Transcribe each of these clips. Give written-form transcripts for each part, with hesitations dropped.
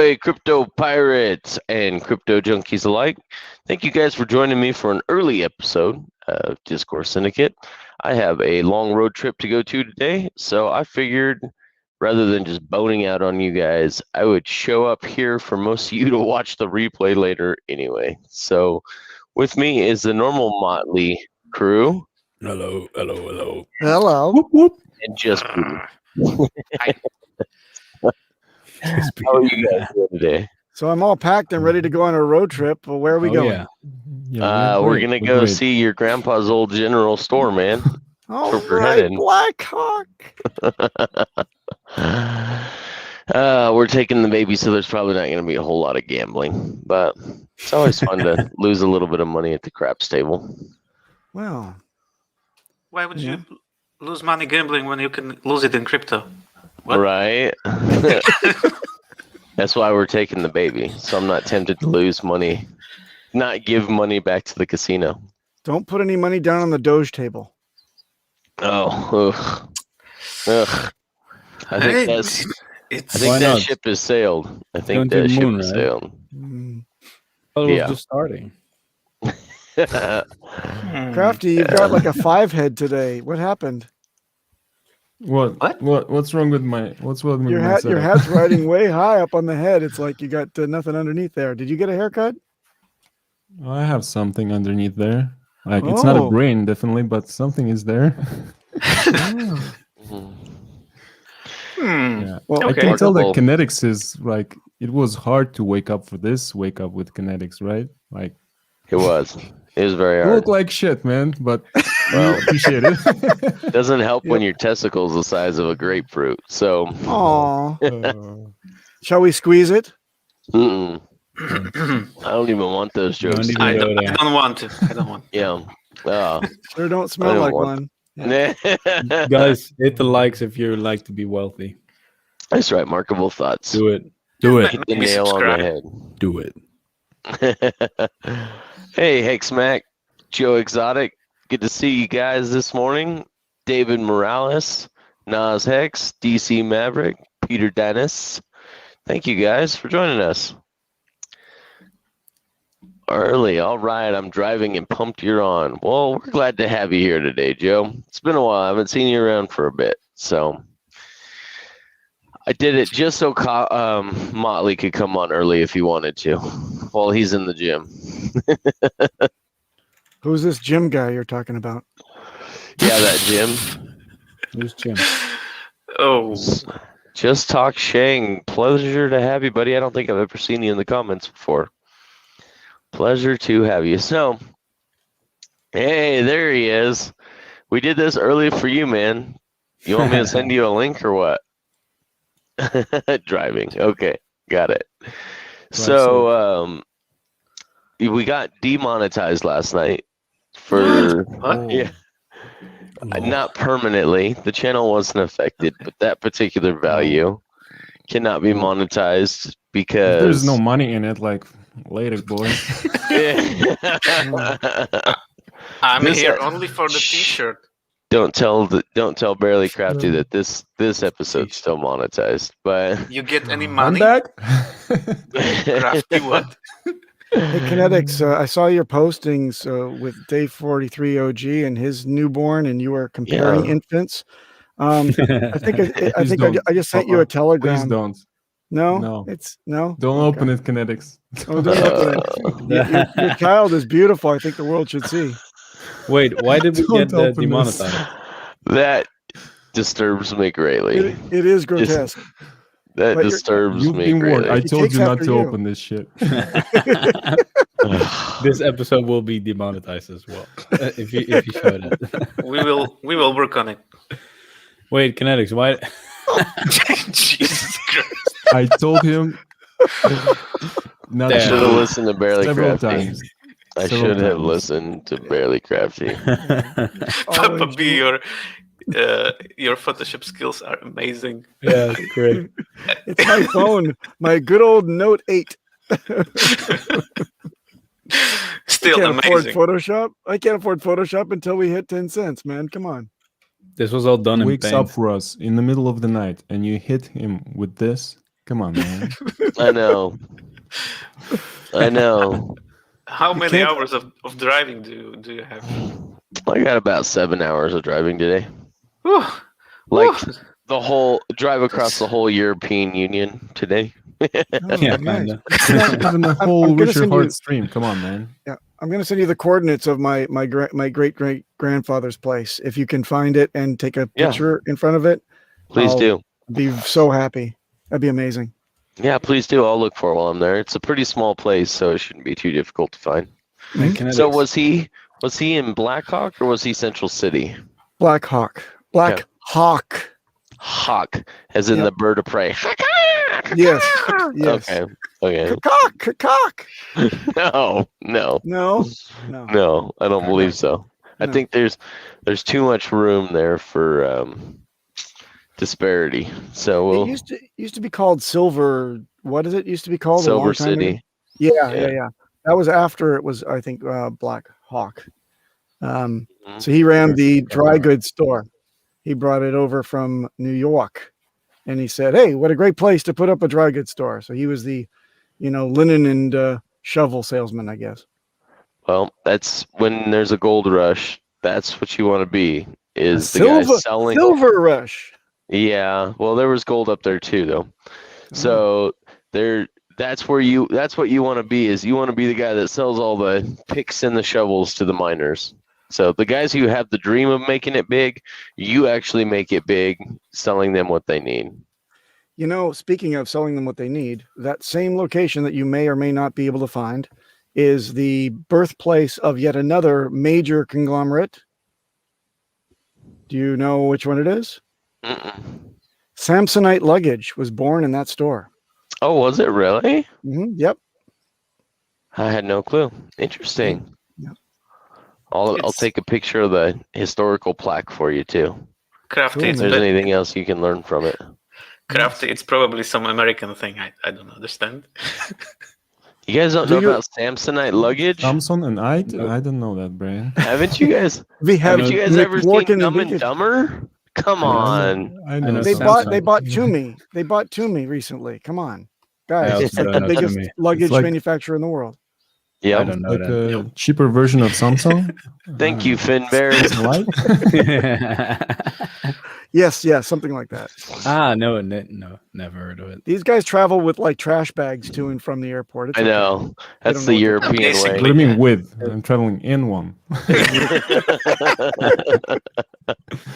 Ahoy, crypto pirates and crypto junkies alike. Thank you guys for joining me for an early episode of Discourse Syndicate. I have a long road trip to go to today, so I figured rather than just boning out on you guys, I would show up here for most of you to watch the replay later anyway. So with me is the normal Motley crew. Hello. Hello. And just how are you guys doing today? So I'm all packed and ready to go on a road trip. Well, where are we going? We're gonna go see your grandpa's old general store, man. All we're right, heading. Black Hawk. We're taking the baby, so there's probably not gonna be a whole lot of gambling, but it's always fun to lose a little bit of money at the craps table. Well, why would you lose money gambling when you can lose it in crypto? What? Right. That's why we're taking the baby, so I'm not tempted to lose money, not give money back to the casino. don't put any money down on the Doge table. Oh, ugh. I think that ship has sailed. I think that ship has sailed. Oh, it was just starting. Crafty, you've got like a 5 head today. What happened? What's wrong with my? What's wrong with Your my your hat's riding way high up on the head. It's like you got nothing underneath there. Did you get a haircut? I have something underneath there. Like it's not a brain, definitely, but something is there. Yeah. Well, I can tell that KNTX is like it was hard to wake up for this. Wake up with KNTX, right? Like it was very hard. You look like shit, man, but well, appreciate it. Doesn't help when your testicle's the size of a grapefruit. So, shall we squeeze it? I don't even want those jokes. I don't want to. I don't want. Yeah. Sure don't smell like one. Yeah. Guys, hit the likes if you like to be wealthy. That's right. Markable thoughts. Do it. Hit the nail on the head. Do it. Hey, HEX Mac, Joe Exotic. Good to see you guys this morning. David Morales, Nas Hex, DC Maverick, Peter Dennis. Thank you guys for joining us. Early, all right. I'm driving and pumped you're on. Well, we're glad to have you here today, Joe. It's been a while. I haven't seen you around for a bit, so I did it just so Motley could come on early if he wanted to, while he's in the gym. Who's this Jim guy you're talking about? Yeah, that Jim. Who's Jim? Oh, just talk Shang. Pleasure to have you, buddy. I don't think I've ever seen you in the comments before. Pleasure to have you. So, hey, there he is. We did this early for you, man. You want me to send you a link or what? Driving. Okay, got it. So, we got demonetized last night for not permanently. The channel wasn't affected, but that particular value cannot be monetized because there's no money in it. Like later, boy. I'm here only for the T-shirt. Don't tell Barely Crafty that this episode's still monetized. But you get any money? I'm back. Crafty, what? Hey, KNTX, I saw your postings with Day 43 OG and his newborn, and you were comparing infants. I think I just sent you a telegram. Please don't. No. Don't open it, KNTX. Oh, don't open it. Your child is beautiful. I think the world should see. Wait, why did we get demonetized? That disturbs me greatly. It is grotesque. That disturbs me greatly. I told you not to open this shit. This episode will be demonetized as well. if you showed it. We will work on it. Wait, KNTX, why? Jesus Christ! I told him. I should have listened to Barely several Crafty. times. I should have listened to Barely Crafty. Papa B, your Photoshop skills are amazing. Yeah, great. It's my phone, my good old Note 8. Still amazing. I can't afford Photoshop until we hit 10 cents, man. Come on. This was all done in wakes paint. up for us in the middle of the night, and you hit him with this. Come on, man. I know. How many hours of driving do you have? I got about 7 hours of driving today. Whew. Like Whew. the whole drive across the whole European Union today. Oh, Yeah, nice. kinda. Even the I'm whole gonna Richard send you- Hart stream. Come on, man. Yeah, I'm going to send you the coordinates of my great grandfather's place. If you can find it and take a Yeah. picture in front of it, Please I'll do. be so happy. That'd be amazing. Yeah, please do. I'll look for it while I'm there. It's a pretty small place, so it shouldn't be too difficult to find. And Mhm. So KNTX. was he in Blackhawk or was he Central City? Black Hawk. Black Hawk. Hawk, as in Yep. the bird of prey. Yes. Yes. Okay. Cock. No, No. I don't believe so. I No. think there's too much room there for disparity. So It used to be called Silver. What is it used to be called? a Silver long time ago? City. Yeah. That was after it was, I think, Black Hawk. Mhm. So he ran the dry goods store. He brought it over from New York, and he said, "Hey, what a great place to put up a dry goods store." So he was the, linen and shovel salesman, I guess. Well, that's when there's a gold rush. That's what you want to be. Is the Silver guy selling? rush. Yeah. Well, there was gold up there too, though. So that's what you want to be. Is you want to be the guy that sells all the picks and the shovels to the miners. So the guys who have the dream of making it big, you actually make it big, selling them what they need. Speaking of selling them what they need, that same location that you may or may not be able to find is the birthplace of yet another major conglomerate. Do you know which one it is? Mm-mm. Samsonite Luggage was born in that store. Oh, was it really? Yep. I had no clue. Interesting. Yeah. I'll It's- take a picture of the historical plaque for you too. Crafty, Cool, If there's anything else you can learn from it. Crafty, it's probably some American thing. I don't understand. You guys don't Do know you- about Samsonite luggage? Samson and I No. I don't know that, Brian. Haven't you guys? We have Haven't you guys ever McLorkin seen Dumb and Linkage. Dumber? Come on. I know They Samsonite. bought Toomey. They bought Toomey recently. Come on, I guys! also It's like don't the know biggest Toomey. luggage It's like- manufacturer in the world. I Yeah. don't know like that. a cheaper version of Samsung. Thank you, Finn Bear. Light? Yes, something like that. No, never heard of it. These guys travel with like trash bags to and from the airport. It's I okay. know. That's don't the know what European way. Basically. What do you mean with? I'm traveling in one.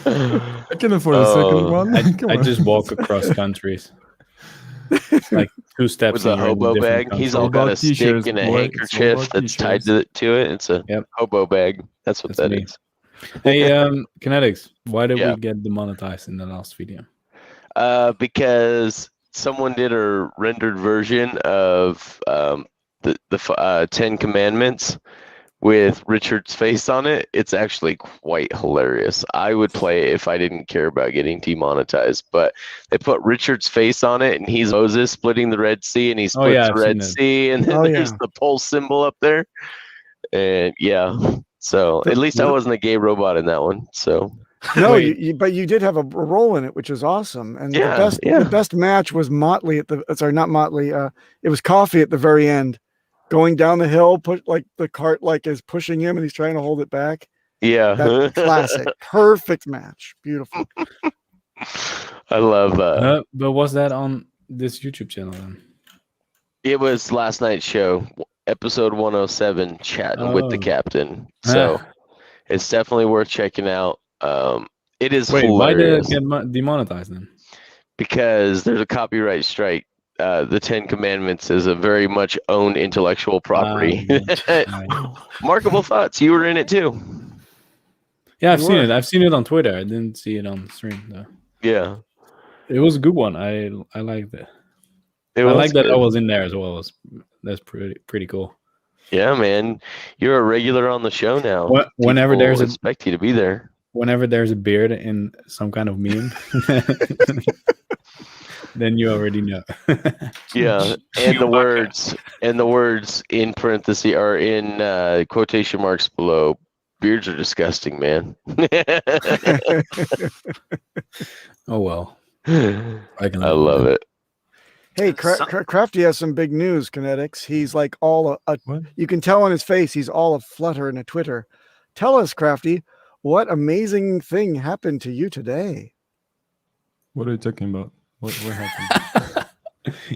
I can afford a second Oh, one. Come I on. just walk across countries. It's like 2 steps. With a and you're in hobo different bag. He's country. all got a about stick t-shirts, and a boy. It's all handkerchief about that's tied t-shirts. to it. It's a Yep. hobo bag. That's what That's that me. is. Hey, KNTX, why did Yeah. we get demonetized in the last video? Because someone did a rendered version of the 10 Commandments with Richard's face on it. It's actually quite hilarious. I would play it if I didn't care about getting demonetized, but they put Richard's face on it, and he's Moses splitting the Red Sea, and he splits yeah, the I've Red seen it. Sea, and then Oh, there's yeah. the pulse symbol up there. And yeah, so at least I wasn't a gay robot in that one. So No, Wait. but you did have a role in it, which is awesome. And Yeah, the best match was Motley not Motley. It was Coffee at the very end, going down the hill, like the cart is pushing him, and he's trying to hold it back. yeah, That's classic, perfect match, beautiful. I love. But was that on this YouTube channel then? It was last night's show, episode 107, chatting with the Oh. captain. So it's definitely worth checking out. It is Wait, why did it hilarious get demonetized then? because there's a copyright strike. The 10 Commandments is a very much owned intellectual property. Markable thoughts. You were in it too. Yeah, I've You seen were. it. I've seen it on Twitter. I didn't see it on the stream though. Yeah. It was a good one. I liked it. It I was like that I good. was in there as well. That's pretty cool. Yeah, man. You're a regular on the show now. Whenever People there's a expect you to be there. whenever there's a beard in some kind of meme, then you already know. Yeah, and the Chewbacca. words in parentheses are in quotation marks below. Beards are disgusting, man. Oh well, I can. I love it. Hey, Crafty has some big news, KNTX. He's like all you can tell on his face, he's all a flutter and a twitter. Tell us, Crafty, what amazing thing happened to you today? What are you talking about? What happened?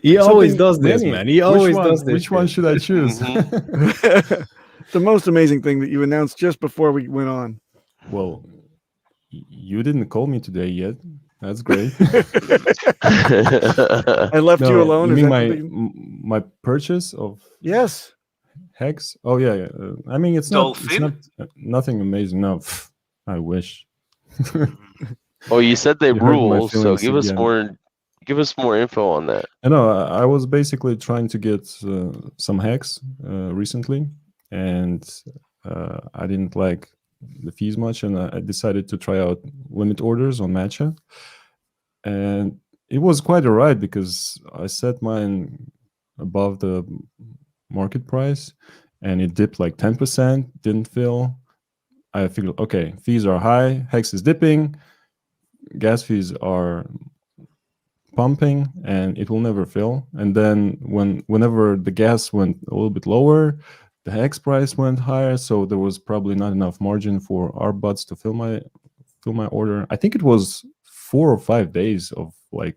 He always does this, man. He always does this. Which one should I choose? The most amazing thing that you announced just before we went on. Well, you didn't call me today yet. That's great. I left you alone. You mean my purchase of HEX? Oh yeah. I mean, it's not nothing amazing. No, I wish. Oh, you said they rule, so give us more info on that. I know. I was basically trying to get some HEX recently, and I didn't like the fees much, and I decided to try out limit orders on Matcha, and it was quite alright because I set mine above the market price, and it dipped like 10%, didn't fill. I figured, okay, fees are high, HEX is dipping, gas fees are pumping, and it will never fill. And then whenever the gas went a little bit lower, the HEX price went higher, so there was probably not enough margin for our bots to fill my order. I think it was 4 or 5 days of like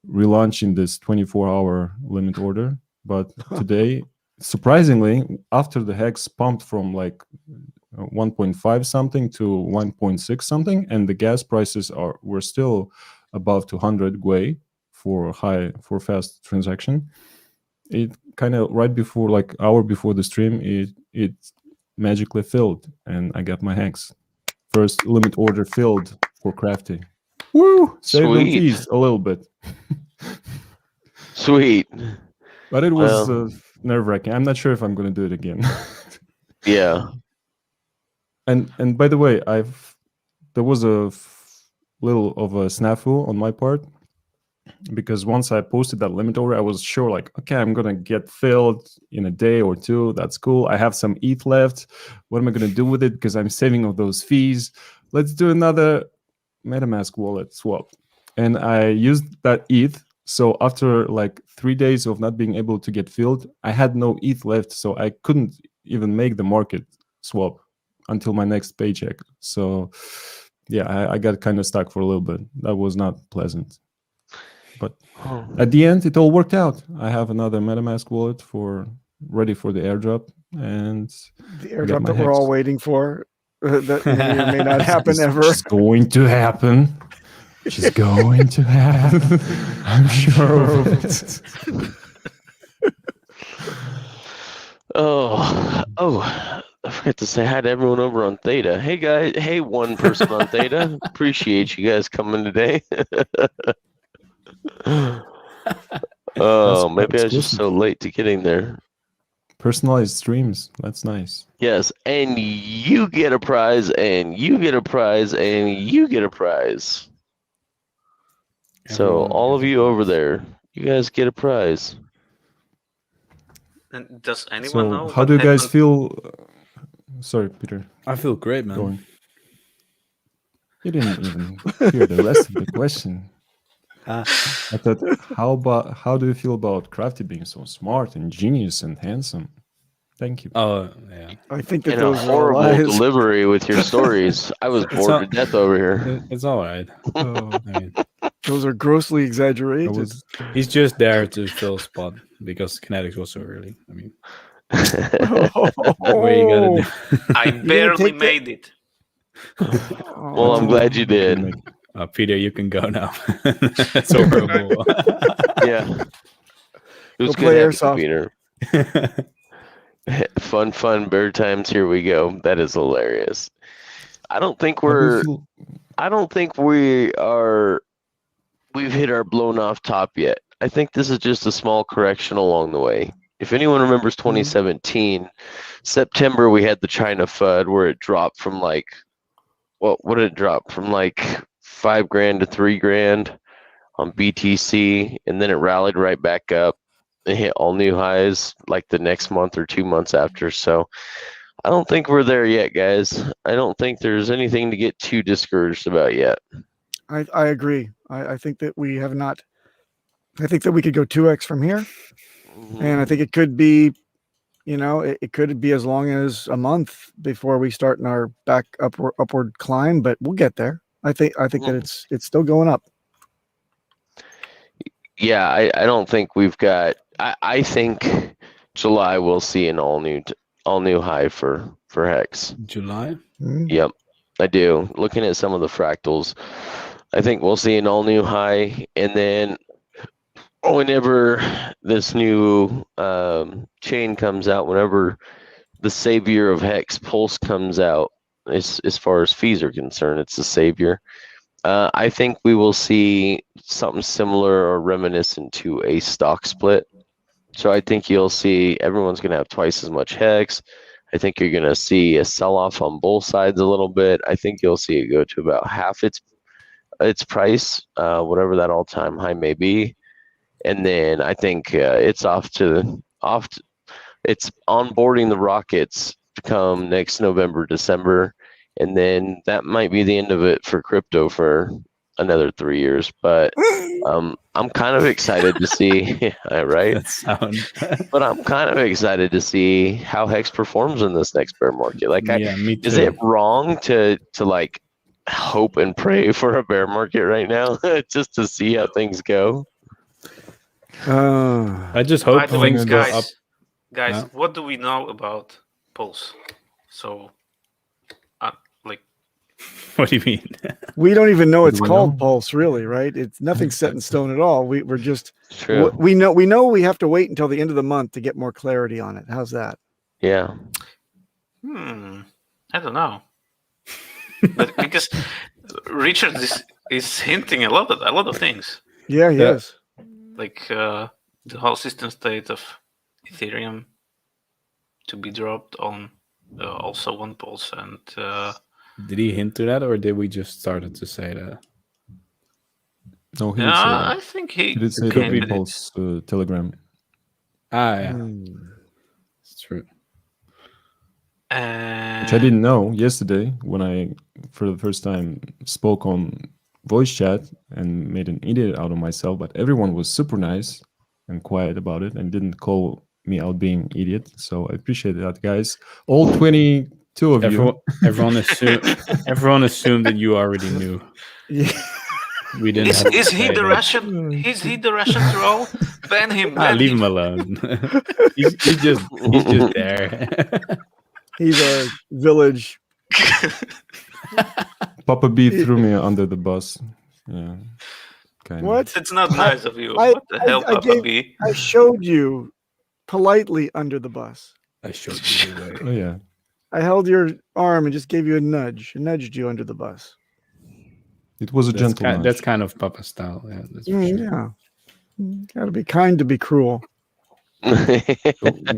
relaunching this 24-hour limit order. But today, surprisingly, after the HEX pumped from like 1.5 something to 1.6 something, and the gas prices were still above 200 GUI for fast transaction. It kind of right before, like hour before the stream, it magically filled, and I got my HEX. First limit order filled for Crafty. Woo! Saved on fees a little bit. Sweet. But it was nerve-wracking. I'm not sure if I'm going to do it again. Yeah. And by the way, there was a little of a snafu on my part, because once I posted that limit order, I was sure like, okay, I'm gonna get filled in a day or two. That's cool. I have some ETH left. What am I gonna do with it? Because I'm saving of those fees. Let's do another MetaMask wallet swap. And I used that ETH. So after like 3 days of not being able to get filled, I had no ETH left. So I couldn't even make the market swap until my next paycheck. So yeah, I got kind of stuck for a little bit. That was not pleasant. But at the end, it all worked out. I have another MetaMask wallet ready for the airdrop, and the airdrop that we're all waiting for. That may or may not happen ever. It's going to happen. She's going to happen. I'm sure of it. Oh, I forgot to say hi to everyone over on Theta. Hey guys, hey one person on Theta. Appreciate you guys coming today. Oh, maybe I was just so late to getting there. Personalized streams, that's nice. Yes, and you get a prize, and you get a prize, and you get a prize. So all of you over there, you guys get a prize. And does anyone know? How do you guys feel? Sorry, Peter. I feel great, man. You didn't even hear the rest of the question. I thought, how do you feel about Crafty being so smart and genius and handsome? Thank you. Oh yeah. I think that those horrible delivery with your stories. I was bored to death over here. It's all right. Those are grossly exaggerated. He's just there to fill a spot because KNTX was so early. I mean, what you gotta do? I barely made it. Well, I'm glad you did. Peter, you can go now. That's horrible. Yeah. It was good having Peter. Fun bear times. Here we go. That is hilarious. I don't think we've hit our blown off top yet. I think this is just a small correction along the way. If anyone remembers 2017, September, we had the China FUD where it dropped from like, what did it drop? From like $5,000 to $3,000 on BTC, and then it rallied right back up and hit all new highs like the next month or 2 months after. So I don't think we're there yet, guys. I don't think there's anything to get too discouraged about yet. I agree. I think that we have not I think that we could go 2x from here, and I think it could be, it could be as long as a month before we start in our back upward climb, but we'll get there. I think that it's still going up. Yeah, I don't think we've got. I think July we'll see an all new high for HEX. July. Yep, I do. Looking at some of the fractals, I think we'll see an all new high, and then whenever this new chain comes out, whenever the savior of HEX Pulse comes out, as far as fees are concerned, it's the savior. I think we will see something similar or reminiscent to a stock split. So I think you'll see everyone's going to have twice as much HEX. I think you're going to see a sell-off on both sides a little bit. I think you'll see it go to about half its price, whatever that all-time high may be. And then I think it's it's onboarding the rockets to come next November, December. And then that might be the end of it for crypto for another 3 years. But I'm kind of excited to see, right? That sound. But I'm kind of excited to see how HEX performs in this next bear market. Like, yeah, me too. Is it wrong to like hope and pray for a bear market right now just to see how things go? I just hope things go up. Guys, what do we know about Pulse? So, what do you mean? We don't even know it's called Pulse, really, right? It's nothing set in stone at all. We're just we know we have to wait until the end of the month to get more clarity on it. How's that? Yeah. I don't know, but because Richard is hinting a lot of things. Yeah, he is. Like the whole system state of Ethereum to be dropped on also one Pulse, and did he hint to that, or did we just started to say that? No, he did say that. I think he did say that in Pulse Telegram. Yeah, it's true. Which I didn't know yesterday when I, for the first time, spoke on voice chat and made an idiot out of myself. But everyone was super nice and quiet about it and didn't call me out being idiot. So I appreciate that, guys. All 22 of you. Everyone assumed that you already knew. Yeah. We didn't. Is he the Russian? Is he the Russian troll? Ban him. Leave him alone. he's just there. He's a village. Papa B threw me under the bus. Yeah. Kind What? It's not nice of you. What the hell, Papa B? I showed you politely under the bus. I showed you the way. Oh yeah. I held your arm and just gave you a nudge. I nudged you under the bus. It was a gentle nudge. That's kind of Papa style. Yeah. That's for sure. Yeah. Gotta be kind to be cruel. So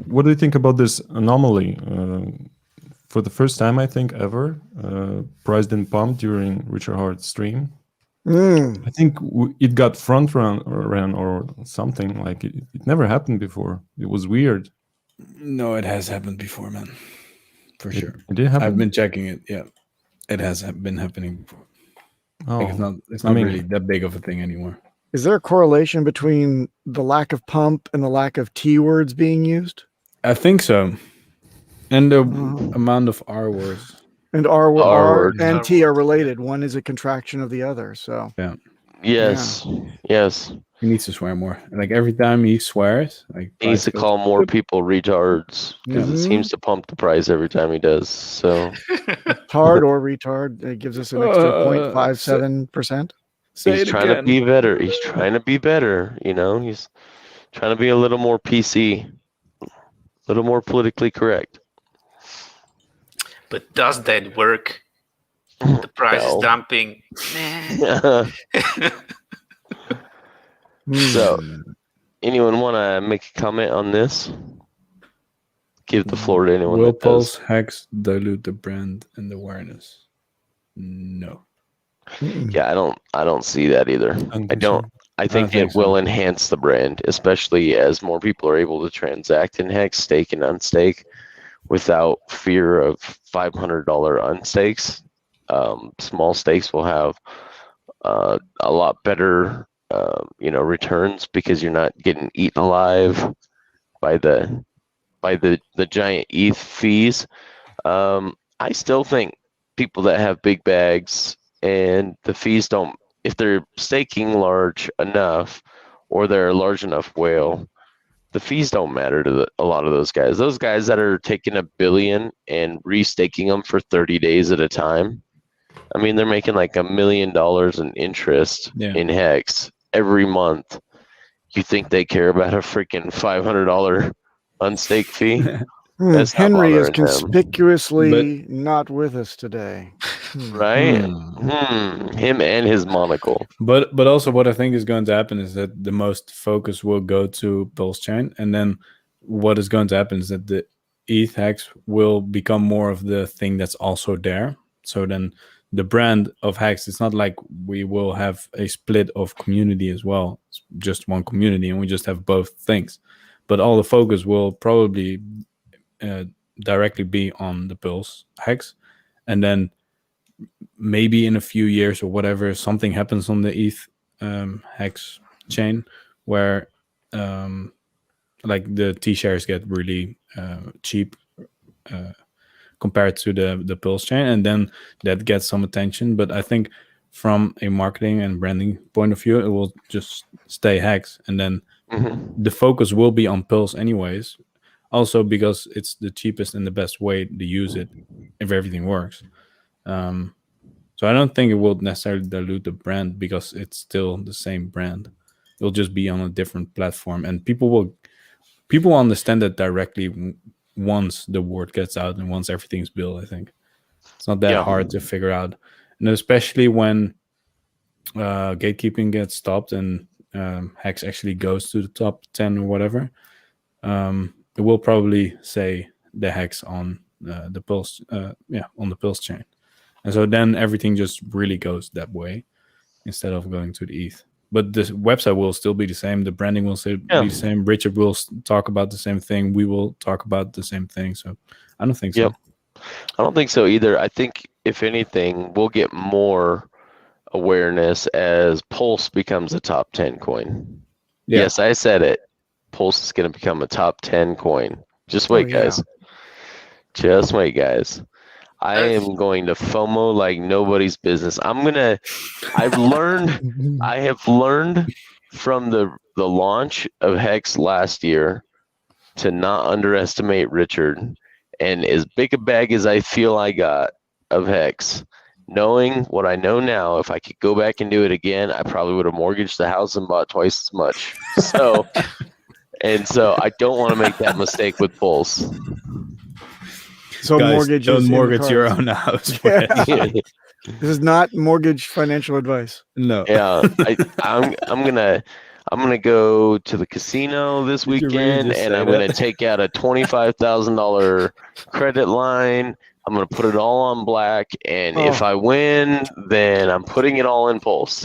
what do you think about this anomaly? For the first time, I think, ever, price didn't pump during Richard Hart's stream. I think it got front ran or something. Like it never happened before. It was weird. No, it has happened before, man. For sure. It did happen? I've been checking it. Yeah, it has been happening before. Oh, Like it's not really that big of a thing anymore. Is there a correlation between the lack of pump and the lack of T words being used? I think so. And the amount of R words. And R and T are related. One is a contraction of the other. So yeah. Yes. He needs to swear more. Like every time he swears, like He needs to call more people retards. Because it seems to pump the price every time he does. So hard or retard, it gives us an extra 0.57%. He's trying to be better. He's trying to be better. He's trying to be a little more PC, a little more politically correct. But does that work? The price is dumping. So, anyone want to make a comment on this? Give the floor to anyone. Will Pulse HEX dilute the brand and the awareness? No. Yeah, I don't see that either. I think it will enhance the brand, especially as more people are able to transact in HEX, stake and unstake, without fear of $500 unstakes. Small stakes will have a lot better returns because you're not getting eaten alive by the giant ETH fees. I still think people that have big bags and the fees don't, if they're staking large enough or they're a large enough whale, the fees don't matter to a lot of those guys. Those guys that are taking $1 billion and restaking them for 30 days at a time, I mean, they're making like $1 million in interest in HEX every month. You think they care about a freaking $500 unstaked fee? Henry is conspicuously not with us today. Right? Him and his monocle. But also what I think is going to happen is that the most focus will go to PulseChain, and then what is going to happen is that the ETH HEX will become more of the thing that's also there. So then the brand of HEX, it's not like we will have a split of community as well. It's just one community and we just have both things. But all the focus will probably directly be on the Pulse HEX, and then maybe in a few years or whatever, something happens on the ETH HEX chain where like the T-shares get really cheap compared to the PulseChain, and then that gets some attention. But I think from a marketing and branding point of view, it will just stay HEX, and then the focus will be on Pulse anyways. Also because it's the cheapest and the best way to use it if everything works. So I don't think it will necessarily dilute the brand because it's still the same brand. It'll just be on a different platform, and people will understand that directly once the word gets out and once everything's built. I think it's not that hard to figure out, and especially when gatekeeping gets stopped and HEX actually goes to the top 10 or whatever. It will probably say the HEX on the Pulse, on the PulseChain, and so then everything just really goes that way instead of going to the ETH. But the website will still be the same. The branding will still be the same. Richard will talk about the same thing. We will talk about the same thing. So I don't think so. I don't think so either. I think if anything, we'll get more awareness as Pulse becomes a top 10 coin. Yes, I said it. Pulse is going to become a top 10 coin. Just wait, guys. Just wait, guys. I am going to FOMO like nobody's business. I have learned from the launch of HEX last year to not underestimate Richard. And as big a bag as I feel I got of HEX, knowing what I know now, if I could go back and do it again, I probably would have mortgaged the house and bought twice as much. So I don't want to make that mistake with Pulse. So guys, don't mortgage your own house. This is not mortgage financial advice. No. Yeah, I'm gonna go to the casino this weekend, and I'm gonna take out a $25,000 credit line. I'm gonna put it all on black, and if I win, then I'm putting it all in Pulse.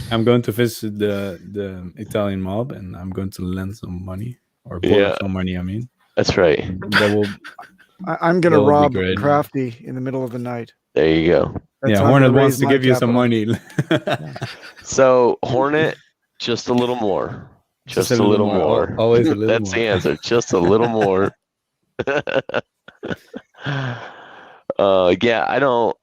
I'm going to visit the Italian mob, and I'm going to lend some money or borrow some money. I mean, that's right. That will. I'm going to rob Crafty in the middle of the night. There you go. Hornet wants to give you some money. So, Hornet, just a little more. Just a little more. Always a little That's more. the answer. Just a little more. I don't,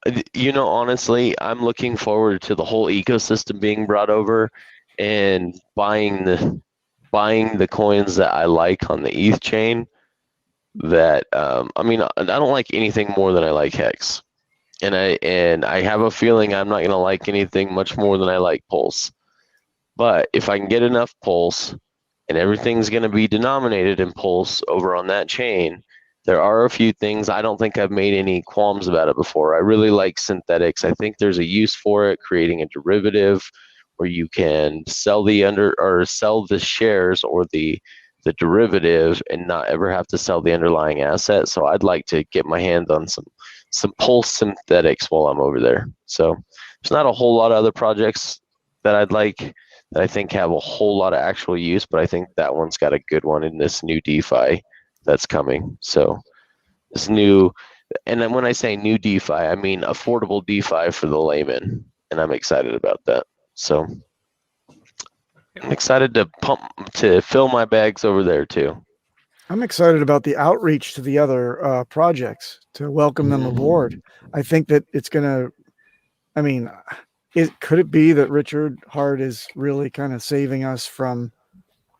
honestly, I'm looking forward to the whole ecosystem being brought over and buying the coins that I like on the ETH chain. That I don't like anything more than I like HEX, and I have a feeling I'm not gonna like anything much more than I like Pulse. But if I can get enough Pulse, and everything's gonna be denominated in Pulse over on that chain, there are a few things I don't think I've made any qualms about it before. I really like synthetics. I think there's a use for it, creating a derivative where you can sell the shares or the derivative and not ever have to sell the underlying asset. So I'd like to get my hands on some Pulse synthetics while I'm over there. So there's not a whole lot of other projects that I'd like that I think have a whole lot of actual use, but I think that one's got a good one in this new DeFi that's coming. So this new, and then when I say new DeFi, I mean affordable DeFi for the layman, and I'm excited about that. So I'm excited to fill my bags over there too. I'm excited about the outreach to the other projects to welcome them aboard. I think that it's going to, I mean, could it be that Richard Hart is really kind of saving us from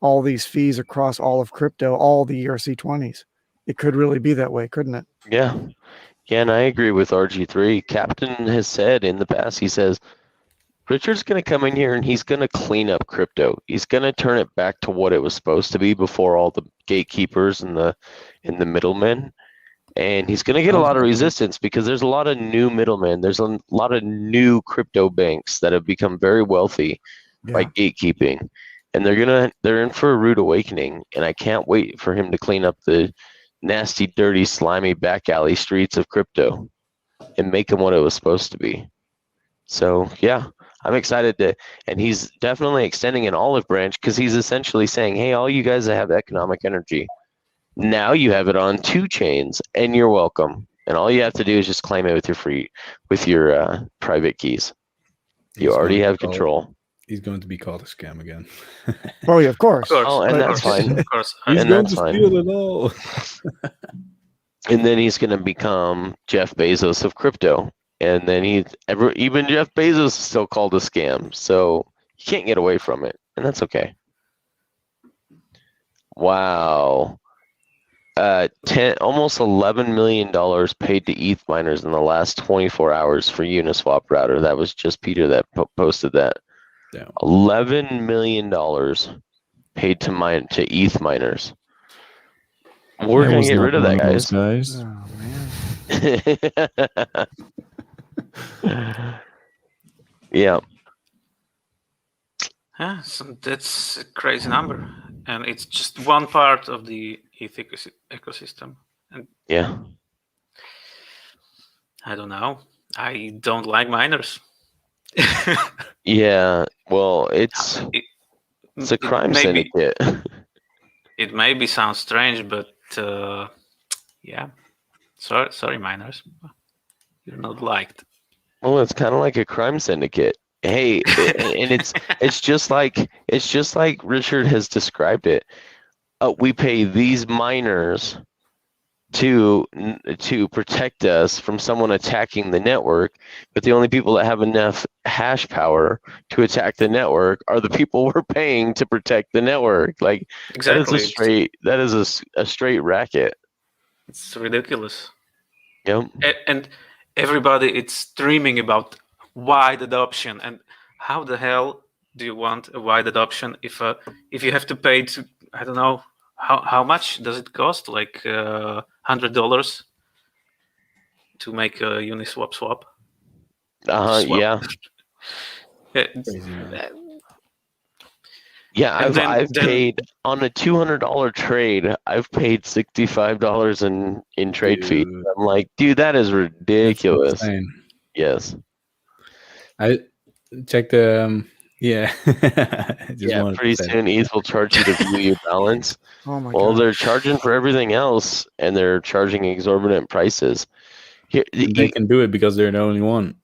all these fees across all of crypto, all the ERC20s? It could really be that way, couldn't it? Yeah. Yeah, and I agree with RG3. Captain has said in the past, he says, Richard's going to come in here and he's going to clean up crypto. He's going to turn it back to what it was supposed to be before all the gatekeepers and the middlemen. And he's going to get a lot of resistance because there's a lot of new middlemen. There's a lot of new crypto banks that have become very wealthy by gatekeeping. And they're in for a rude awakening. And I can't wait for him to clean up the nasty, dirty, slimy back alley streets of crypto and make them what it was supposed to be. So yeah, I'm excited and he's definitely extending an olive branch because he's essentially saying, hey, all you guys that have economic energy, now you have it on 2 chains and you're welcome. And all you have to do is just claim it with your private keys. You already have control. He's going to be called a scam again. Oh yeah, of course. Oh, and that's fine. Of course. He's And going that's to fine. steal it all. And then he's going to become Jeff Bezos of crypto. And then even Jeff Bezos is still called a scam. So you can't get away from it. And that's okay. Wow. Almost $11 million paid to ETH miners in the last 24 hours for Uniswap router. That was just Peter that posted that. Damn. $11 million paid to ETH miners. We're going to get rid of that, guys. Oh man. Yeah. Yeah, so that's a crazy number, and it's just one part of the ETH ecosystem. And Yeah. I don't know. I don't like miners. Yeah. Well, it's a crime syndicate. It maybe sounds strange, but yeah. Sorry, miners. You're not liked. Well, it's kind of like a crime syndicate. Hey, and it's just like Richard has described it. We pay these miners to protect us from someone attacking the network, but the only people that have enough hash power to attack the network are the people we're paying to protect the network. Like Exactly. that is a straight racket. It's ridiculous. Yep. And everybody is streaming about wide adoption, and how the hell do you want a wide adoption if you have to pay to, I don't know, how much does it cost, like $100 to make a Uniswap swap? Yeah. Yeah, I've paid on a $200 trade. I've paid $65 in trade fees. I'm like, dude, that is ridiculous. Yes. I checked the yeah. Pretty soon ETH will charge you to view your balance. Oh my well, God. They're charging for everything else, and they're charging exorbitant prices. They can do it because they're the only one.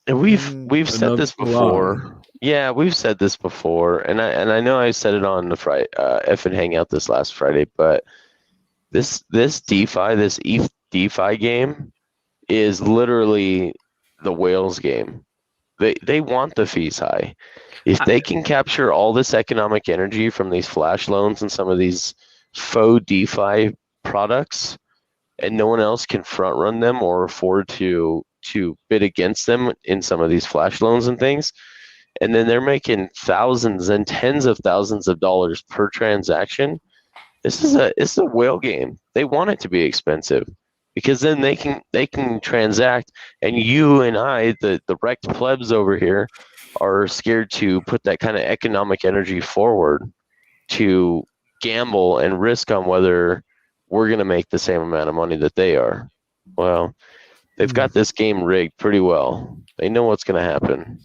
And we've said this before. Yeah, we've said this before, and I know I said it on the FN Hangout this last Friday, but this DeFi, this ETH DeFi game is literally the whales game. They want the fees high. If they can capture all this economic energy from these flash loans and some of these faux DeFi products, and no one else can front run them or afford to bid against them in some of these flash loans and things, and then they're making thousands and tens of thousands of dollars per transaction, it's a whale game. They want it to be expensive, because then they can transact, and you and I, the wrecked plebs over here, are scared to put that kind of economic energy forward to gamble and risk on whether we're going to make the same amount of money that they are. Well, they've got this game rigged pretty well. They know what's going to happen.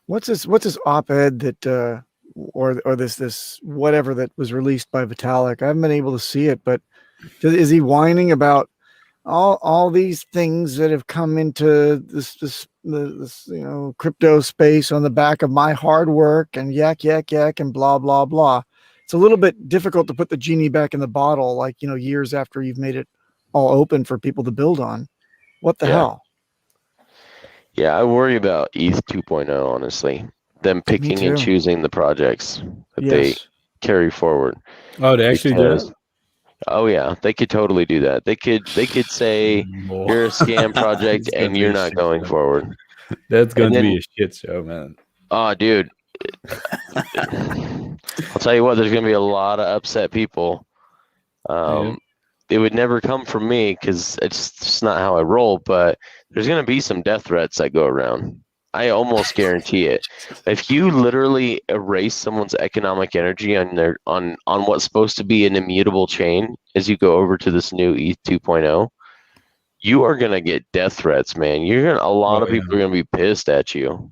What's this op-ed that or this whatever that was released by Vitalik? I haven't been able to see it, but is he whining about all these things that have come into this this crypto space on the back of my hard work and yak and blah blah blah. It's a little bit difficult to put the genie back in the bottle, like years after you've made it all open for people to build on. What the hell? Yeah, I worry about ETH 2.0, honestly. Them picking and choosing the projects that they carry forward. Oh, they actually do that? Oh yeah, they could totally do that. They could say you're a scam project and you're not going forward. That's going to be a shit show, man. Oh, dude. I'll tell you what, there's going to be a lot of upset people. It would never come from me because it's just not how I roll, but there's going to be some death threats that go around. I almost guarantee it. If you literally erase someone's economic energy on what's supposed to be an immutable chain as you go over to this new ETH 2.0, you are going to get death threats, man. A lot of people are going to be pissed at you.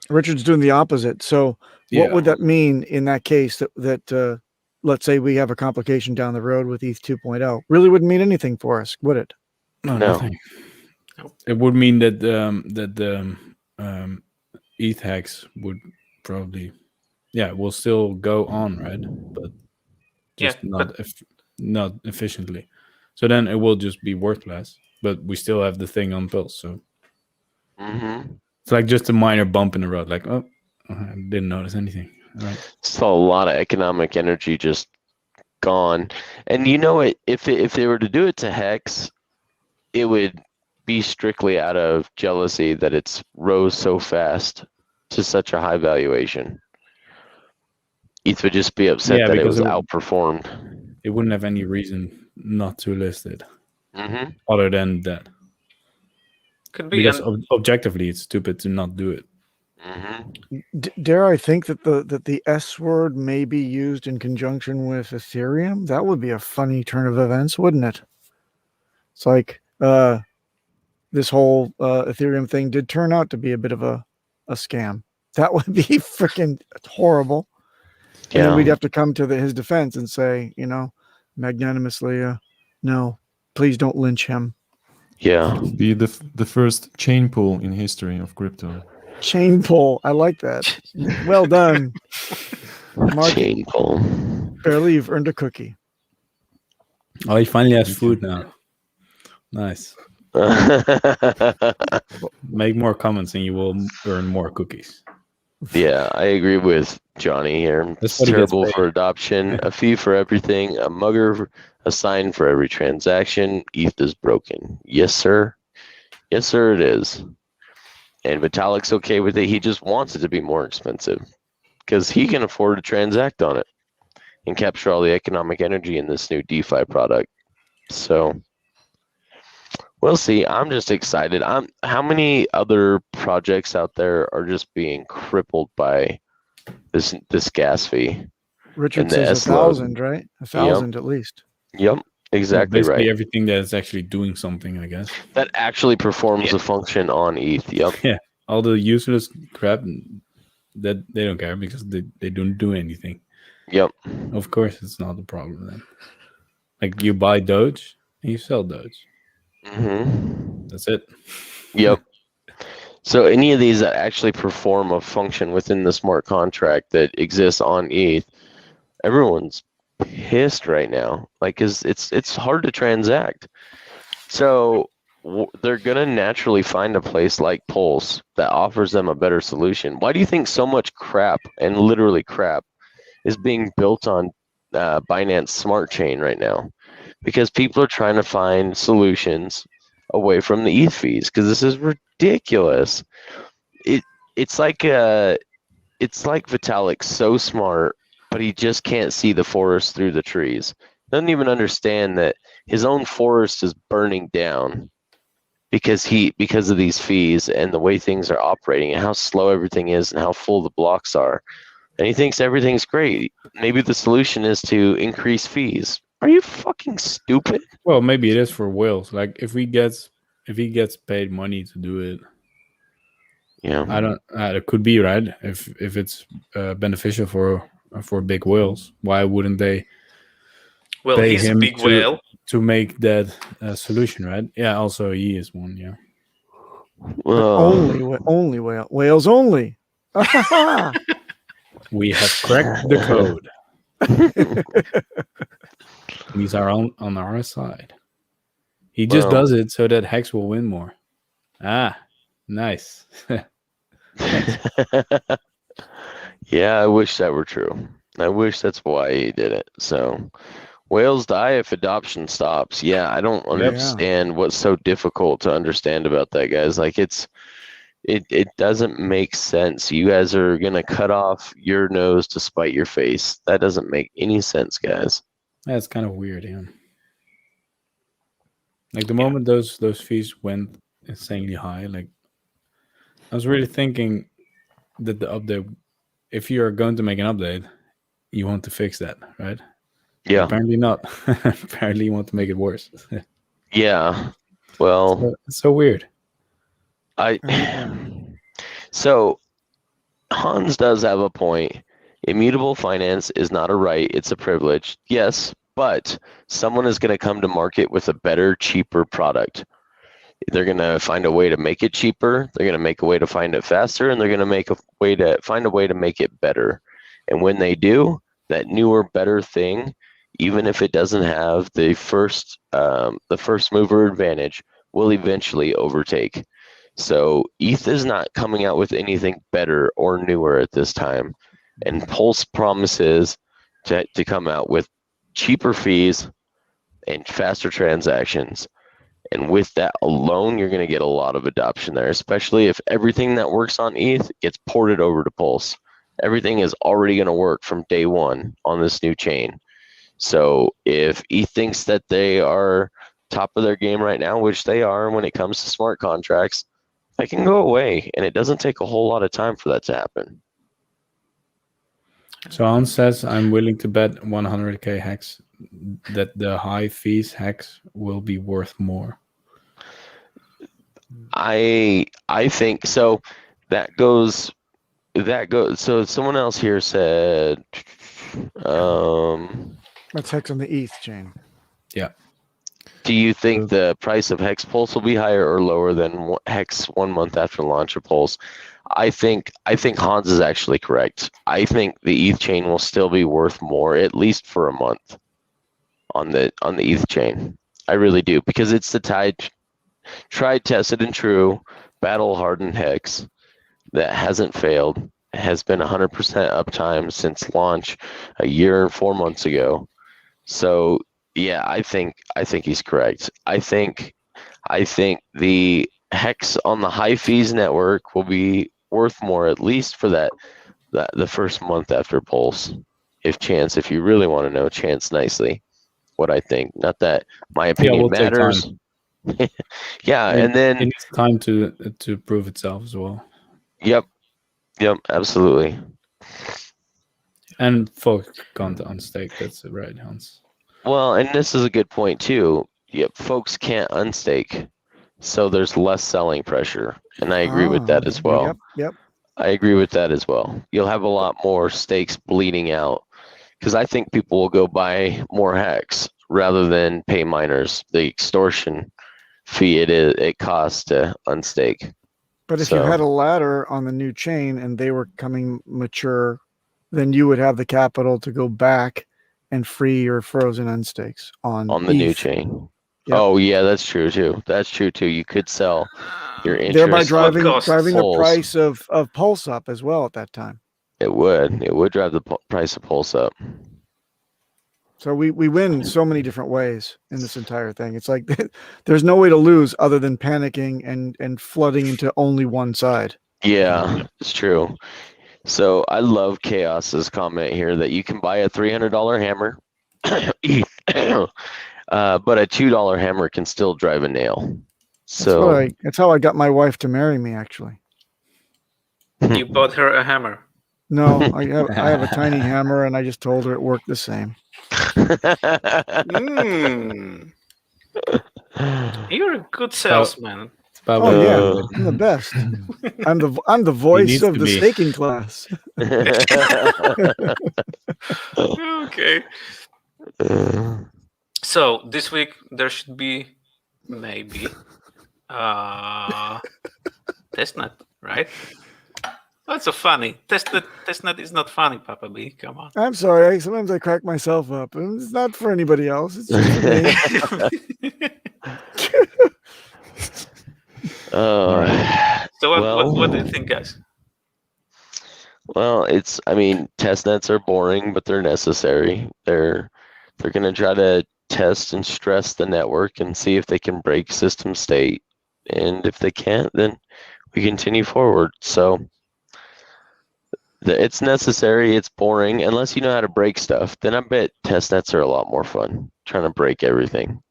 Richard's doing the opposite. So what would that mean in that case that let's say we have a complication down the road with ETH 2.0? Really wouldn't mean anything for us, would it? No. Nothing. It would mean that the ETH HEX would probably, will still go on, right? But just not efficiently. So then it will just be worthless. But we still have the thing on Pulse, so it's like just a minor bump in the road. Like, I didn't notice anything. All right. So a lot of economic energy just gone. And you know what? If they were to do it to HEX, it would be strictly out of jealousy that it's rose so fast to such a high valuation. ETH would just be upset that it was outperformed. It wouldn't have any reason not to list it, other than that. Could be because objectively, it's stupid to not do it. Dare I think that the S word may be used in conjunction with Ethereum? That would be a funny turn of events, wouldn't it? It's like this whole Ethereum thing did turn out to be a bit of a scam. That would be freaking horrible. And then we'd have to come to his defense and say, magnanimously, no, please don't lynch him. Yeah. It would be the first chain pull in history of crypto. Chain pull. I like that. Well done. Mark, chain pull. Barely you've earned a cookie. Oh, he finally has food now. Nice. Make more comments and you will earn more cookies. Yeah, I agree with Johnny here. It's terrible for adoption. A fee for everything. A mugger, a sign for every transaction. ETH is broken. Yes, sir. Yes, sir, it is. And Vitalik's okay with it. He just wants it to be more expensive because he can afford to transact on it and capture all the economic energy in this new DeFi product. So we'll see. I'm just excited. How many other projects out there are just being crippled by this gas fee? Richard says 1,000, right? 1,000 at least. Yep, exactly basically right. Everything that is actually doing something, I guess. That actually performs a function on ETH. Yep. Yeah. All the useless crap that they don't care because they don't do anything. Yep. Of course, it's not a problem then. Like you buy Doge and you sell Doge. That's it. Yep. So any of these that actually perform a function within the smart contract that exists on ETH, everyone's pissed right now. Like, it's hard to transact. So they're gonna naturally find a place like Pulse that offers them a better solution. Why do you think so much crap, and literally crap, is being built on Binance Smart Chain right now? Because people are trying to find solutions away from the ETH fees because this is ridiculous. It's like Vitalik's so smart, but he just can't see the forest through the trees. Doesn't even understand that his own forest is burning down because of these fees and the way things are operating and how slow everything is and how full the blocks are. And he thinks everything's great. Maybe the solution is to increase fees. Are you fucking stupid? Well, maybe it is for whales. Like if he gets paid money to do it, I don't. It could be right. If it's beneficial for big whales, why wouldn't they? Well, pay he's him a big whale to make that solution, right? Yeah. Also, he is one. Yeah. Only whales only. We have cracked the code. He's on our side. He just does it so that Hex will win more. Ah, nice. Yeah, I wish that were true. I wish that's why he did it. So whales die if adoption stops. Yeah, I don't understand what's so difficult to understand about that, guys. Like it doesn't make sense. You guys are gonna cut off your nose to spite your face. That doesn't make any sense, guys. That's kind of weird, yeah. Like the moment those fees went insanely high, like I was really thinking that the update, if you're going to make an update, you want to fix that, right? Yeah. Apparently not. Apparently you want to make it worse. Yeah. Well, it's so weird. So Hans does have a point. Immutable finance is not a right, it's a privilege. Yes, but someone is going to come to market with a better, cheaper product. They're going to find a way to make it cheaper. They're going to make a way to find it faster, and they're going to find a way to make it better. And when they do, that newer, better thing, even if it doesn't have the first mover advantage, will eventually overtake. So ETH is not coming out with anything better or newer at this time. And Pulse promises to come out with cheaper fees and faster transactions. And with that alone, you're going to get a lot of adoption there, especially if everything that works on ETH gets ported over to Pulse. Everything is already going to work from day one on this new chain. So if ETH thinks that they are top of their game right now, which they are when it comes to smart contracts, they can go away, and it doesn't take a whole lot of time for that to happen. So Hans says, I'm willing to bet 100k Hex that the high fees Hex will be worth more. I think so. That goes. So someone else here said, that's Hex on the ETH chain. Yeah. Do you think the price of Hex Pulse will be higher or lower than Hex 1 month after launch of Pulse? I think Hans is actually correct. I think the ETH chain will still be worth more, at least for a month, on the ETH chain. I really do, because it's the tried, tested, and true battle-hardened Hex that hasn't failed. It has been 100% uptime since launch a year and 4 months ago. So yeah, I think he's correct. I think the Hex on the high fees network will be worth more, at least for the first month after Pulse. If you really want to know Chance nicely, what I think. Not that my opinion matters. Yeah, and then it needs time to prove itself as well. Yep, absolutely. And folks can't unstake. That's right, Hans. Well, and this is a good point too. Yep, folks can't unstake, so there's less selling pressure, and I agree with that as well. Yep. I agree with that as well. You'll have a lot more stakes bleeding out, because I think people will go buy more Hex rather than pay miners the extortion fee it costs to unstake. But if you had a ladder on the new chain and they were coming mature, then you would have the capital to go back and free your frozen unstakes on the new chain. Yep. Oh yeah, that's true too. You could sell your interest, thereby driving the price of Pulse up as well at that time. It would drive the price of Pulse up. So we win so many different ways in this entire thing. It's like there's no way to lose other than panicking and flooding into only one side. Yeah, it's true. So I love Chaos's comment here that you can buy a $300 hammer, but a $2 hammer can still drive a nail. So that's how I got my wife to marry me, actually. You bought her a hammer? No, I have a tiny hammer, and I just told her it worked the same. You're a good salesman. Oh yeah, I'm the best. I'm the voice of the staking class. Okay. So this week there should be maybe Testnet, right? That's so funny. Testnet is not funny, Papa B. Come on. I'm sorry. Sometimes I crack myself up. And it's not for anybody else. It's just for me. So what do you think, guys? Well, testnets are boring, but they're necessary. They're going to try to test and stress the network and see if they can break system state. And if they can't, then we continue forward. So it's necessary. It's boring. Unless you know how to break stuff, then I bet testnets are a lot more fun, trying to break everything.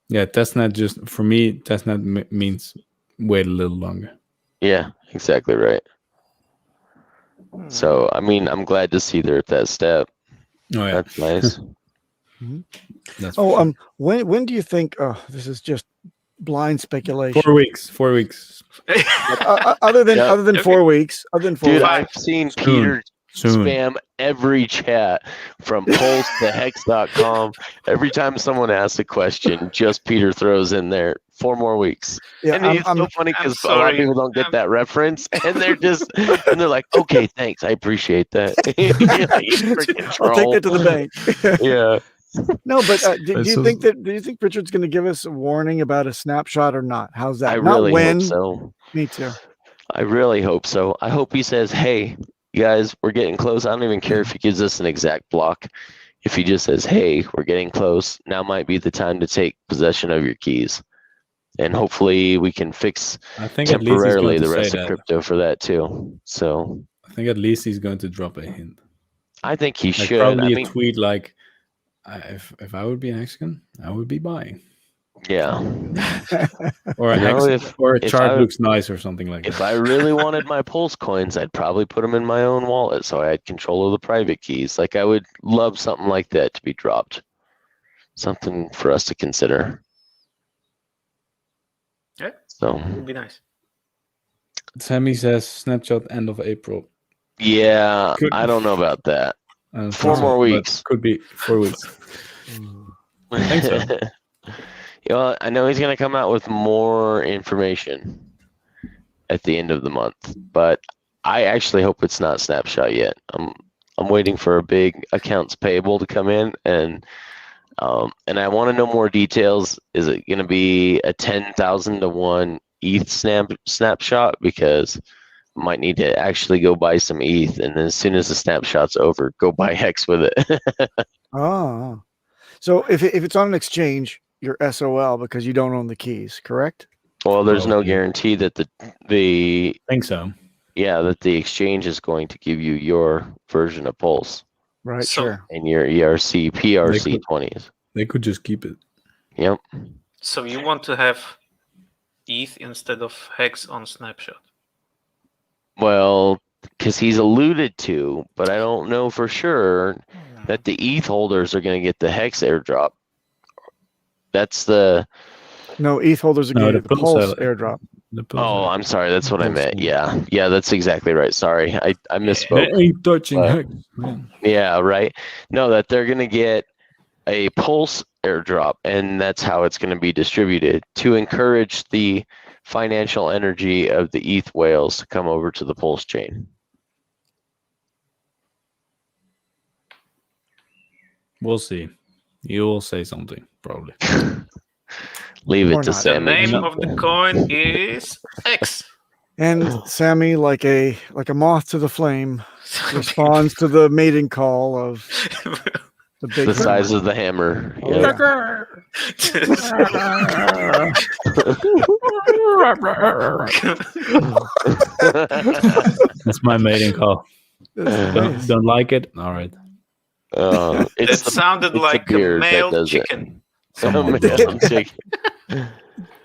Yeah, testnet for me, testnet means wait a little longer. Yeah, exactly right. So, I'm glad to see they're at that step. Oh, yeah. That's nice. When do you think? Oh, this is just blind speculation. 4 weeks. 4 weeks. Other than 4 weeks. Other than 4 Dude, weeks. I've seen Peter spam every chat from Pulse to HEX.com. Every time someone asks a question, just Peter throws in there 4 more weeks. Yeah, and it's so funny because a lot of people don't get that reference, and they're like, okay, thanks, I appreciate that. I'll take that to the bank. Yeah. No, but do you think Richard's going to give us a warning about a snapshot or not? How's that? I Not really when. hope so. Me too. I really hope so. I hope he says, hey, you guys, we're getting close. I don't even care if he gives us an exact block. If he just says, hey, we're getting close, now might be the time to take possession of your keys. And hopefully we can fix temporarily the rest of crypto for that too. So I think at least he's going to drop a hint. I think he should. Probably a tweet like, if I would be an Hexagon, I would be buying. Yeah. Or a chart looks nice or something like that. If I really wanted my Pulse coins, I'd probably put them in my own wallet so I had control of the private keys. Like I would love something like that to be dropped. Something for us to consider. Yeah. So it would be nice. Sammy says Snapshot end of April. Yeah, I don't know about that. 4 more weeks. Could be 4 weeks. I think so. I know he's going to come out with more information at the end of the month, but I actually hope it's not Snapshot yet. I'm waiting for a big accounts payable to come in, and I want to know more details. Is it going to be a 10,000 to 1 ETH snapshot? Because I might need to actually go buy some ETH, and then as soon as the snapshot's over, go buy HEX with it. Oh, so if it's on an exchange, you're SOL because you don't own the keys, correct? Well, there's no guarantee that the I think so. Yeah, that the exchange is going to give you your version of Pulse. Right, sure. And your ERC, PRC 20s. They could just keep it. Yep. So you want to have ETH instead of HEX on Snapshot? Well, because he's alluded to, but I don't know for sure that the ETH holders are going to get the HEX airdrop. That's the... No, ETH holders are going to get the Pulse airdrop. Oh, I'm sorry. That's what I meant. Yeah, that's exactly right. Sorry, I misspoke. They ain't touching HEX. Yeah, right. No, that they're going to get a Pulse airdrop, and that's how it's going to be distributed to encourage the financial energy of the ETH whales to come over to the Pulse chain. We'll see. You will say something, probably. Leave it to Sammy. The name of the coin is X. And Sammy, like a moth to the flame, responds to the mating call of the size of the hammer. Yeah. That's my mating call. Don't like it? All right. It sounded like a male chicken.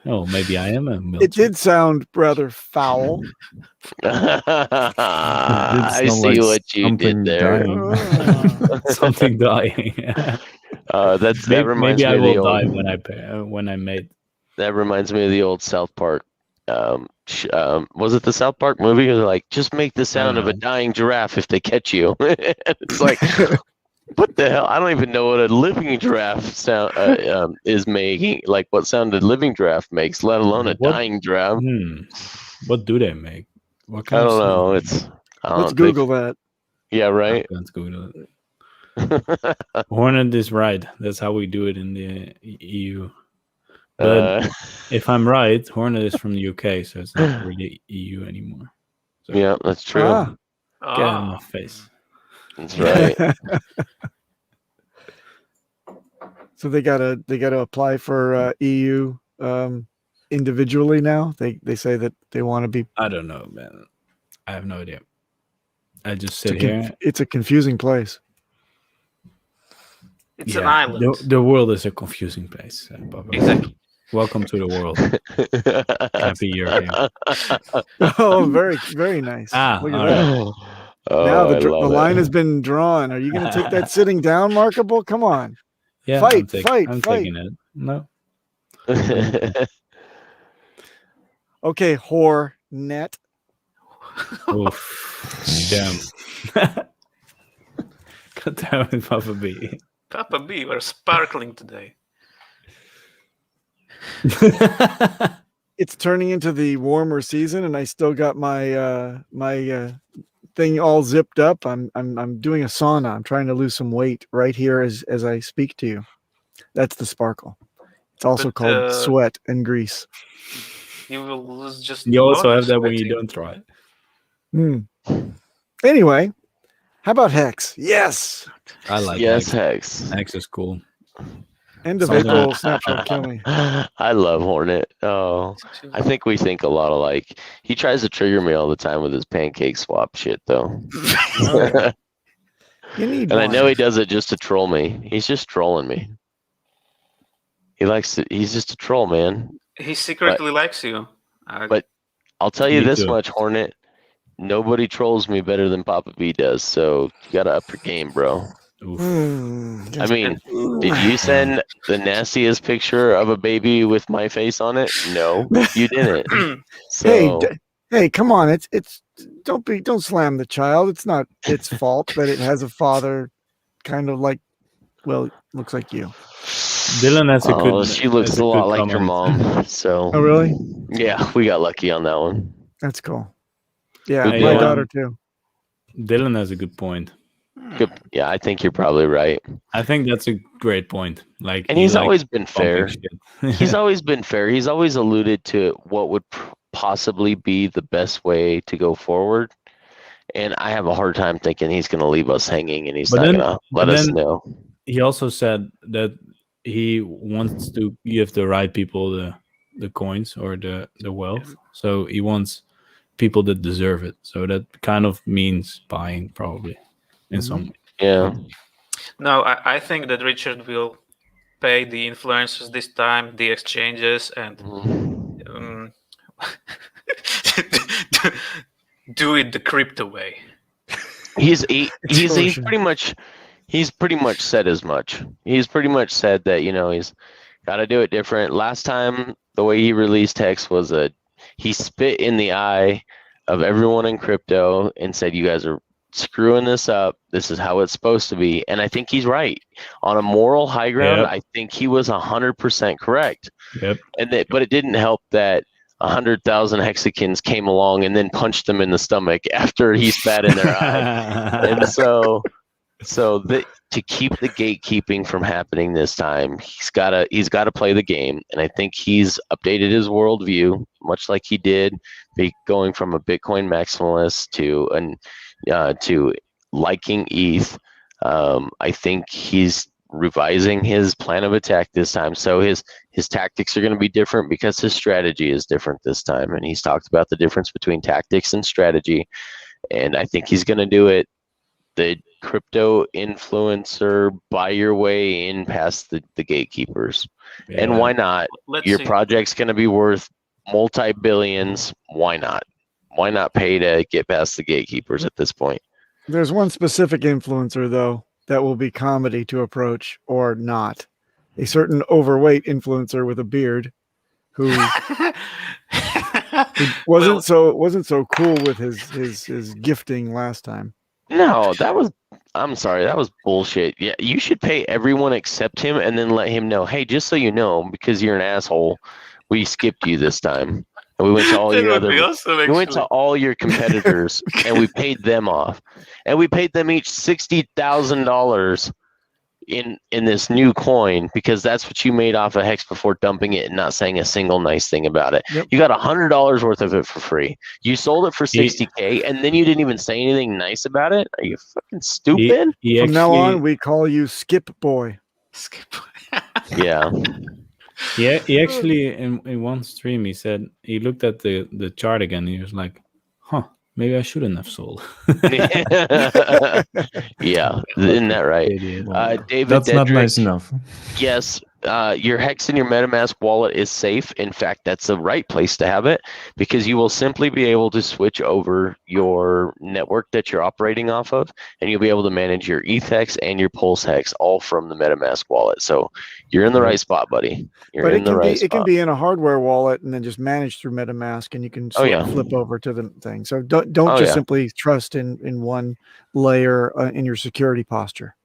Oh, maybe I am a male It did sound rather foul. I see what you did there. Something dying. That reminds me I of will the die old, when I mate. That reminds me of the old South Park. Was it the South Park movie? It was like, just make the sound of a dying giraffe if they catch you. It's like, What the hell? I don't even know what a living giraffe sound is making. Like what sound a living giraffe makes, let alone a dying giraffe. What do they make? What I kind don't of know. Let's Google that. Yeah, right. Let's Google it. Hornet is right. That's how we do it in the EU. But if I'm right, Hornet is from the UK, so it's not really EU anymore. So, yeah, that's true. Ah. Get out of my face. That's right. So they gotta apply for EU individually now. They say that they want to be. I don't know, man. I have no idea. I just sit here. It's a confusing place. It's an island. The world is a confusing place. Exactly. Welcome to the world. Happy you're here. Oh, very, very nice. Look at that. Oh, now the line has been drawn. Are you going to take that sitting down markable? Come on. Yeah, fight. I'm taking it. No. Okay, whore net. Oof. Damn. God damn it, Papa B. Papa B, we're sparkling today. It's turning into the warmer season, and I still got my my thing all zipped up. I'm doing a sauna. I'm trying to lose some weight right here as I speak to you. That's the sparkle. It's also called sweat and grease. You will lose just. You also have that when you don't try. Anyway, how about Hex? Yes. I like Hex. Hex is cool. End of April snapshot. Kill me. I love Hornet. Oh, I think we think a lot alike. He tries to trigger me all the time with his pancake swap shit, though. And I know he does it just to troll me. He's just trolling me. He's just a troll, man. He secretly likes you. But I'll tell you Me this too. much, Hornet. Nobody trolls me better than Papa B does, so you gotta up your game, bro. I mean, did you send the nastiest picture of a baby with my face on it? No, you didn't. So, hey, come on! It's don't slam the child. It's not its fault that it has a father, kind of like, well, looks like you. Dylan has a good. She looks a lot like your mom. So. Oh, really? Yeah, we got lucky on that one. That's cool. Yeah, Good my point. daughter too. Dylan has a good point. Good. Yeah, I think you're probably right. I think that's a great point. Like, And he's always been fair. shit. He's always been fair. He's always alluded to what would possibly be the best way to go forward. And I have a hard time thinking he's going to leave us hanging and he's not going to let us know. He also said that he wants to give the right people the coins or the wealth. So he wants people that deserve it. So that kind of means buying, probably, in some way. Yeah. No, I think that Richard will pay the influencers this time, the exchanges, and do it the crypto way. He's pretty much said as much. He's pretty much said that, he's got to do it different. Last time, the way he released Hex was he spit in the eye of everyone in crypto and said, you guys are screwing this up. This is how it's supposed to be. And I think he's right. On a moral high ground, I think he was 100% correct. Yep. But it didn't help that 100,000 hexagons came along and then punched them in the stomach after he spat in their eye. And so to keep the gatekeeping from happening this time, he's got to play the game. And I think he's updated his worldview, much like he did, going from a Bitcoin maximalist to liking ETH. I think he's revising his plan of attack this time. So his tactics are going to be different because his strategy is different this time. And he's talked about the difference between tactics and strategy. And I think he's going to do it the crypto influencer, buy your way in past the gatekeepers. Yeah. And why not? Your project's going to be worth multi-billions. Why not? Why not pay to get past the gatekeepers at this point? There's one specific influencer, though, that will be comedy to approach or not. A certain overweight influencer with a beard who wasn't so cool with his gifting last time. No, that was I'm sorry, that was bullshit. Yeah, you should pay everyone except him, and then let him know, hey, just so you know, because you're an asshole, we skipped you this time. And we went to all That your would be other, awesome, we went to actually. all your competitors, and we paid them off, and we paid them each $60,000 in this new coin because that's what you made off of Hex before dumping it and not saying a single nice thing about it. Yep. You got $100 worth of it for free. You sold it for $60K, and then you didn't even say anything nice about it. Are you fucking stupid? From now on, we call you Skip Boy. Skip. Yeah. Yeah, he actually in one stream he said he looked at the chart again. And he was like, "Huh, maybe I shouldn't have sold." Yeah, isn't that right? David, that's not Dedrick, nice enough. Yes, your Hex in your MetaMask wallet is safe. In fact, that's the right place to have it because you will simply be able to switch over your network that you're operating off of, and you'll be able to manage your ETH and your Pulse Hex all from the MetaMask wallet. So you're in the right spot, buddy. You're But in the right spot. It can be in a hardware wallet and then just managed through MetaMask, and you can flip over to the thing. So don't just simply trust in one layer in your security posture.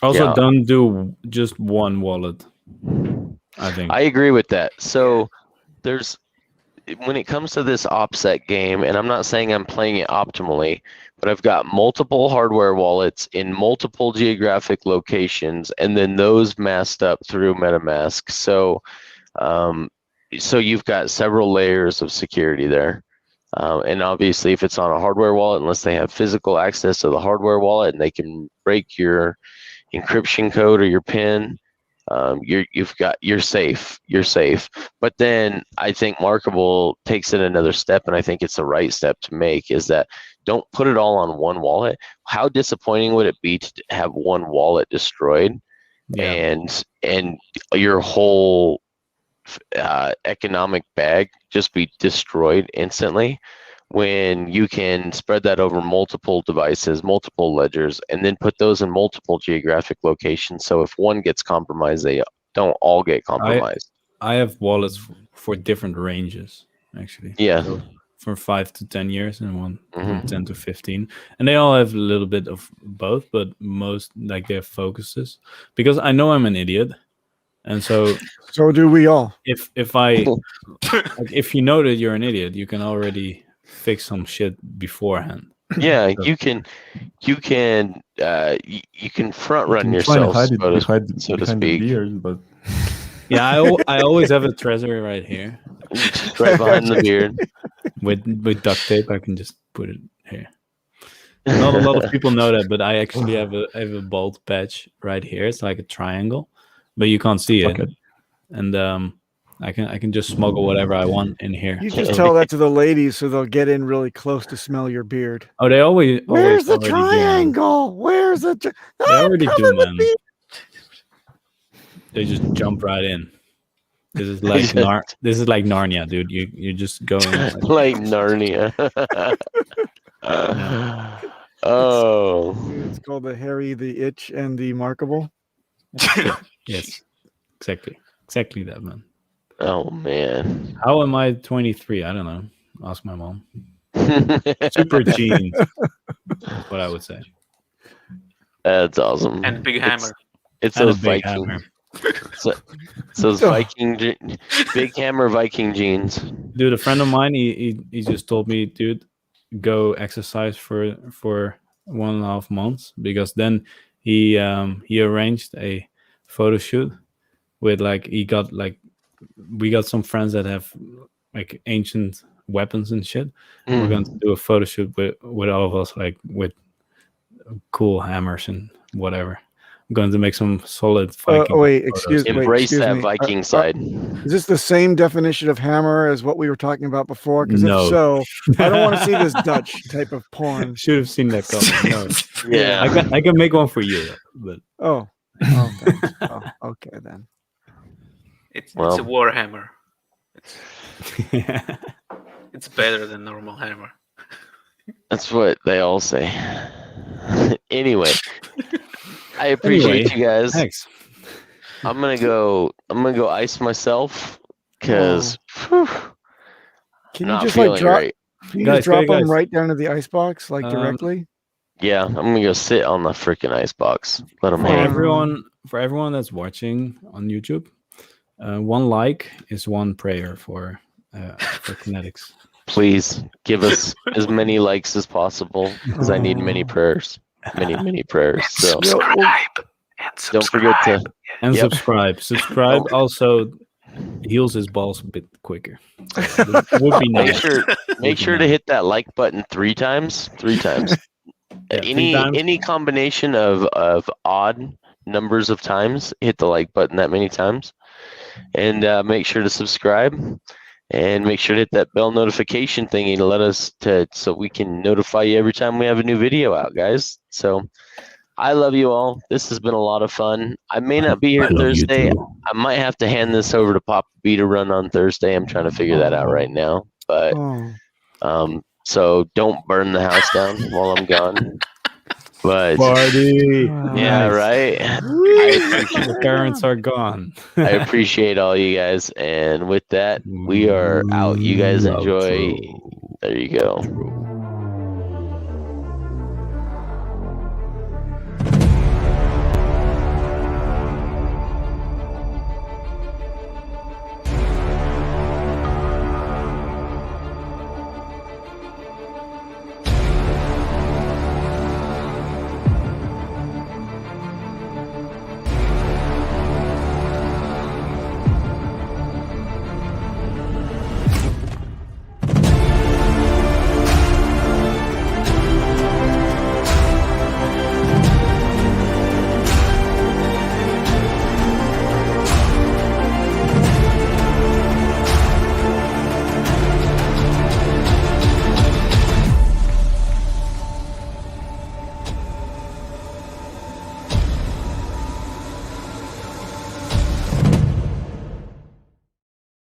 Also, don't do just one wallet. I think I agree with that. So there's when it comes to this OPSEC game, and I'm not saying I'm playing it optimally, but I've got multiple hardware wallets in multiple geographic locations, and then those masked up through MetaMask. So, so you've got several layers of security there. And obviously, if it's on a hardware wallet, unless they have physical access to the hardware wallet and they can break your encryption code or your PIN, you're safe. You're safe. But then I think Markable takes it another step, and I think it's the right step to make, is that don't put it all on one wallet. How disappointing would it be to have one wallet destroyed and your whole economic bag just be destroyed instantly, when you can spread that over multiple devices, multiple ledgers, and then put those in multiple geographic locations. So if one gets compromised, they don't all get compromised. I have wallets for different ranges, actually. Yeah. So from 5 to 10 years and one from 10 to 15. And they all have a little bit of both, but most like their focuses. Because I know I'm an idiot. And so do we all. If like, if you know that you're an idiot, you can already fix some shit beforehand. Yeah, you can front run yourself, hide it so to speak. The beard, but yeah, I always have a treasury right here, right behind the beard. With duct tape, I can just put it here. Not a lot of people know that, but I actually have a bald patch right here. It's like a triangle, but you can't see it. And I can just smuggle whatever I want in here. You just tell that to the ladies so they'll get in really close to smell your beard. Oh, they always. Where's the triangle? Where's the? They already do, man. They just jump right in. This is like this is like Narnia, dude. You're just going like Narnia. Oh, it's called the Hairy, the Itch, and the Markable. Yes, exactly that, man. Oh man, how am I 23? I don't know. Ask my mom. Super jeans. That's what I would say. That's awesome. And big hammer. It's those Viking. So those Viking, big hammer Viking jeans. Dude, a friend of mine, he just told me, dude, go exercise for 1.5 months, because then he arranged a photo shoot with we got some friends that have like ancient weapons and shit. We're going to do a photo shoot with all of us, like with cool hammers and whatever. I'm going to make some solid Viking. Embrace that Viking side. Is this the same definition of hammer as what we were talking about before? Because no. If so, I don't want to see this Dutch type of porn. Should have seen that coming. No. Yeah, I can make one for you, but thanks. Okay then. It's a warhammer. It's better than normal hammer. That's what they all say. Anyway, I appreciate you guys. Thanks. I'm gonna go ice myself because can you just like drop? Can you just drop them right down to the icebox, like directly? Yeah, I'm gonna go sit on the freaking icebox. Let them For hang. everyone that's watching on YouTube, 1 like is 1 prayer for KNTX. Please give us as many likes as possible because I need many prayers. Many prayers. So don't forget to And Yep. subscribe. Subscribe also heals his balls a bit quicker. So it would be nice. make sure to hit that like button 3 times. 3 times. Yeah, 3 times. Any combination of odd numbers of times, hit the like button that many times, and make sure to subscribe, and make sure to hit that bell notification thingy to so we can notify you every time we have a new video out, guys. So I love you all. This has been a lot of fun. I may not be here Thursday. I might have to hand this over to Papa B to run on Thursday. I'm trying to figure that out right now, but so don't burn the house down while I'm gone. But Party. yeah, Nice. right. The parents are gone. I appreciate all you guys, and with that, we are out. You guys enjoy. There you go.